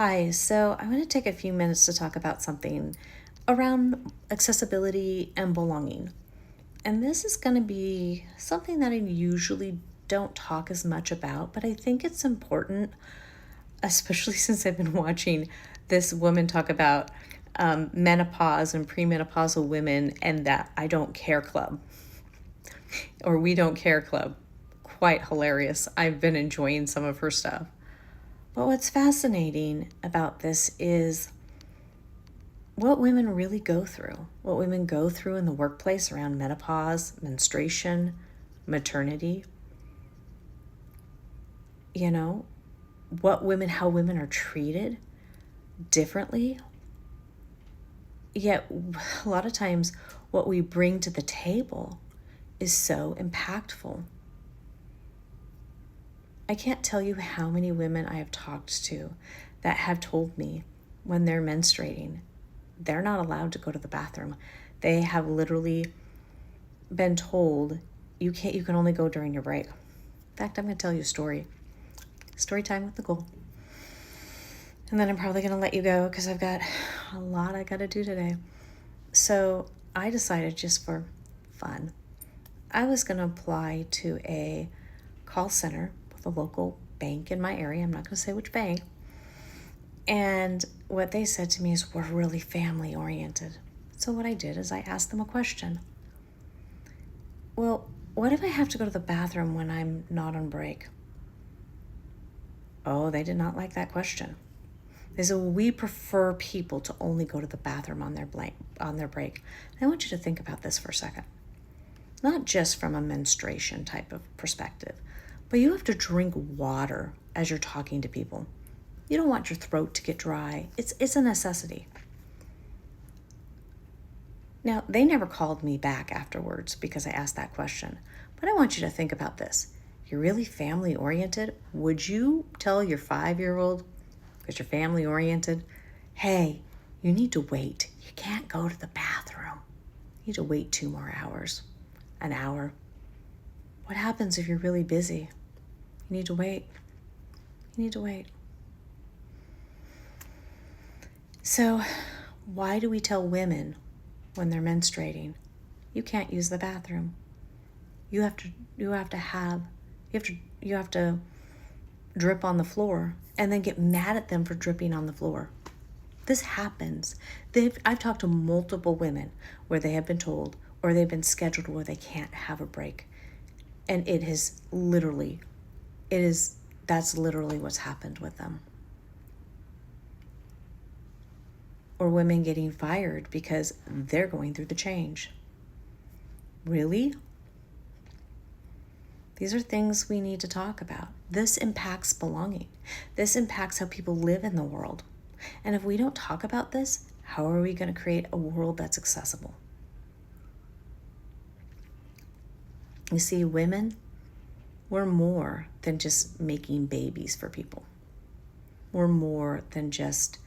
Hi, so I'm going to take a few minutes to talk about something around accessibility and belonging. And this is going to be something that I usually don't talk as much about, but I think it's important, especially since I've been watching this woman talk about menopause and premenopausal women and that I don't care club or we don't care club. Quite hilarious. I've been enjoying some of her stuff. But what's fascinating about this is what women really go through, what women go through in the workplace around menopause, menstruation, maternity. You know, how women are treated differently. Yet, a lot of times, what we bring to the table is so impactful. I can't tell you how many women I have talked to that have told me when they're menstruating, they're not allowed to go to the bathroom. They have literally been told you can only go during your break. In fact, I'm going to tell you a story. Story time with Nicole. And then I'm probably going to let you go because I've got a lot I got to do today. So I decided, just for fun, I was going to apply to a call center with a local bank in my area. I'm not going to say which bank. And what they said to me is, we're really family oriented. So what I did is I asked them a question. Well, what if I have to go to the bathroom when I'm not on break? Oh, they did not like that question. They said, well, we prefer people to only go to the bathroom on their break. I want you to think about this for a second. Not just from a menstruation type of perspective, but you have to drink water as you're talking to people. You don't want your throat to get dry. It's a necessity. Now, they never called me back afterwards because I asked that question. But I want you to think about this. You're really family oriented. Would you tell your 5-year-old, because you're family oriented, hey, you need to wait. You can't go to the bathroom. You need to wait 2 more hours, an hour. What happens if you're really busy? You need to wait. You need to wait. So why do we tell women when they're menstruating, you can't use the bathroom? You have to drip on the floor and then get mad at them for dripping on the floor. This happens. I've talked to multiple women where they have been told or they've been scheduled where they can't have a break. And that's literally what's happened with them. Or women getting fired because they're going through the change. Really? These are things we need to talk about. This impacts belonging. This impacts how people live in the world. And if we don't talk about this, how are we going to create a world that's accessible? You see, women, we're more than just making babies for people. We're more than just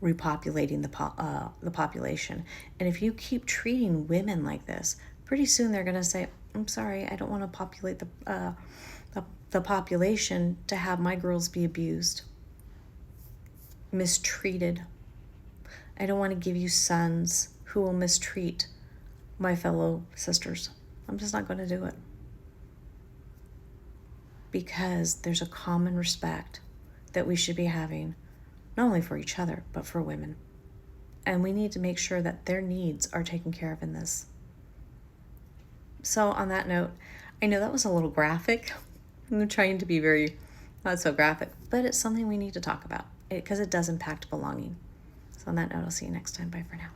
repopulating the population. And if you keep treating women like this, pretty soon they're going to say, I'm sorry, I don't want to populate the population to have my girls be abused, mistreated. I don't want to give you sons who will mistreat my fellow sisters. I'm just not going to do it. Because there's a common respect that we should be having, not only for each other, but for women. And we need to make sure that their needs are taken care of in this. So on that note, I know that was a little graphic. I'm trying to be very not so graphic, but it's something we need to talk about because it does impact belonging. So on that note, I'll see you next time. Bye for now.